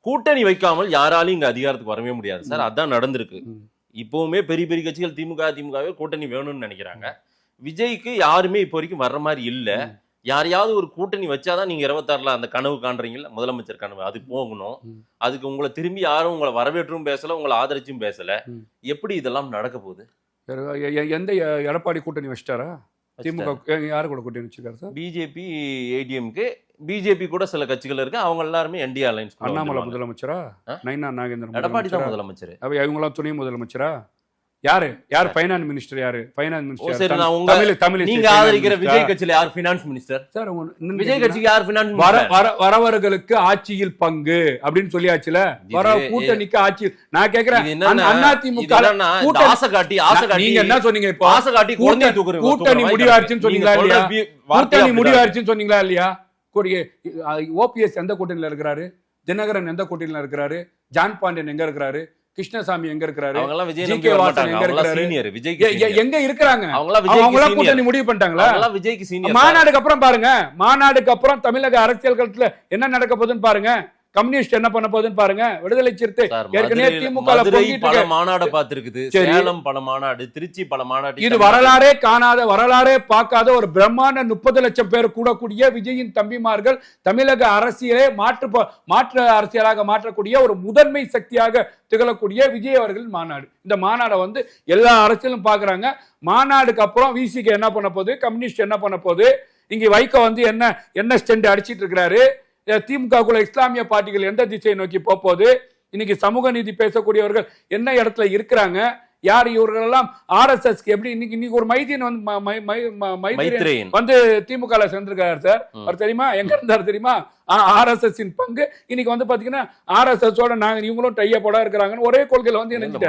கூட்டணி வைக்காமல் யாராலையும் இங்க அதிகாரத்துக்கு வரவே முடியாது சார். அதான் நடந்திருக்கு. இப்பவுமே பெரிய பெரிய கட்சிகள் திமுகவே கூட்டணி வேணும்னு நினைக்கிறாங்க. விஜய்க்கு யாருமே இப்போ வரைக்கும் வர்ற மாதிரி இல்ல. யாரையாவது ஒரு கூட்டணி வச்சாதான் நீங்க 26ல அந்த கனவு காண்றீங்கல்ல, முதலமைச்சர் கனவு, அது போகணும். அதுக்கு உங்களை திரும்பி யாரும் உங்களை வரவேற்றும் பேசல, உங்களை ஆதரிச்சும் பேசல. எப்படி இதெல்லாம் நடக்க போகுது? எந்த எடப்பாடி கூட்டணி வச்சிட்டாரா? திமுக யாரு கூட கூட்டணி வச்சிருக்காரு சார்? பிஜேபி, ஏடிஎம்கே, பிஜேபி கூட சில கட்சிகள் இருக்கு. அவங்க எல்லாருமே என்டிஏ அலைன்ஸ். அண்ணாமலை முதலமைச்சரா? நயினா நாகேந்திரன் எடப்பாடி தான் முதலமைச்சர். இவங்களாம் துணை முதலமைச்சரா? யாரு ஃபைனான்ஸ் மினிஸ்டர்? யாரு ஃபைனான்ஸ் மினிஸ்டர்? நீங்க ஆதரிக்கிற விஜய் கட்சியில யார் ஃபைனான்ஸ் மினிஸ்டர் சார்? விஜய் கட்சிக்கு யார் ஃபைனான்ஸ் மினிஸ்டர்? வரவர்களுக்கு ஆட்சியில் பங்கு அப்படின்னு சொல்லியாச்சுல. வர கூட்டணிக்கு ஆட்சி. நான் கேக்குறேன், அதிமுக ஆசை காட்டி நீங்க என்ன சொன்னீங்க? இப்போ ஆசை காட்டி கூட்டணி முடிவாச்சுன்னு சொன்னீங்களா இல்லையா? கூட்டணி முடிவாச்சுன்னு சொன்னீங்களா இல்லையா? ஓபிஎஸ் எந்த கூட்டணியில இருக்கிறாரு? தினகரன் எந்த கூட்டணியில இருக்கிறாரு? ஜான் பாண்டியன் எங்க இருக்கிறாரு? கிருஷ்ணசாமி எங்க இருக்கிறாரு? எங்க இருக்கிறாங்க? கூட்டணி முடிவு பண்ணிட்டாங்களா? மாநாடுக்கு அப்புறம் பாருங்க, மாநாடுக்கு அப்புறம் தமிழக அரசியல் களத்துல என்ன நடக்க போகுதுன்னு பாருங்க. கம்யூனிஸ்ட் என்ன பண்ண போகுதுன்னு பாருங்க. விடுதலை சிறுத்தை ஏற்கனவே திமுக பல மாநாடு பார்த்திருக்குது. சேலம் பல மாநாடு, திருச்சி பல மாநாடு. இது வரலாறே காணாத, வரலாறே பார்க்காத ஒரு பிரம்மாண்ட 30 லட்சம் பேர் கூடக்கூடிய விஜயின் தம்பிமார்கள் தமிழக அரசியலே மாற்று அரசியலாக மாற்றக்கூடிய ஒரு முதன்மை சக்தியாக திகழக்கூடிய விஜய் அவர்களின் மாநாடு. இந்த மாநாடை எல்லா அரசியலும் பாக்குறாங்க. மாநாடுக்கு அப்புறம் விசிக்கு என்ன பண்ண போகுது, கம்யூனிஸ்ட் என்ன பண்ண போகுது, இங்க வைக்க என்ன ஸ்டெண்ட் அடிச்சிட்டு இருக்கிறாரு, திமுக இஸ்லாமிய பார்ட்டிகள் எந்த திசையை நோக்கி போகுது, இன்னைக்கு சமூக நீதி பேசக்கூடியவர்கள் என்ன இடத்துல இருக்கிறாங்க, யார் இவர்கள் எல்லாம் RSS எப்படி இன்னைக்கு ஒரு மைதீன் திமுக சேர்ந்திருக்காரு சார். அவர் தெரியுமா எங்க இருந்தாரு தெரியுமா? RSS பங்கு இன்னைக்கு பாத்தீங்கன்னா RSS ஓட நாங்க இவங்களும் டைய போட இருக்கிறாங்கன்னு ஒரே கொள்கையில இணைஞ்சிட்டாரு.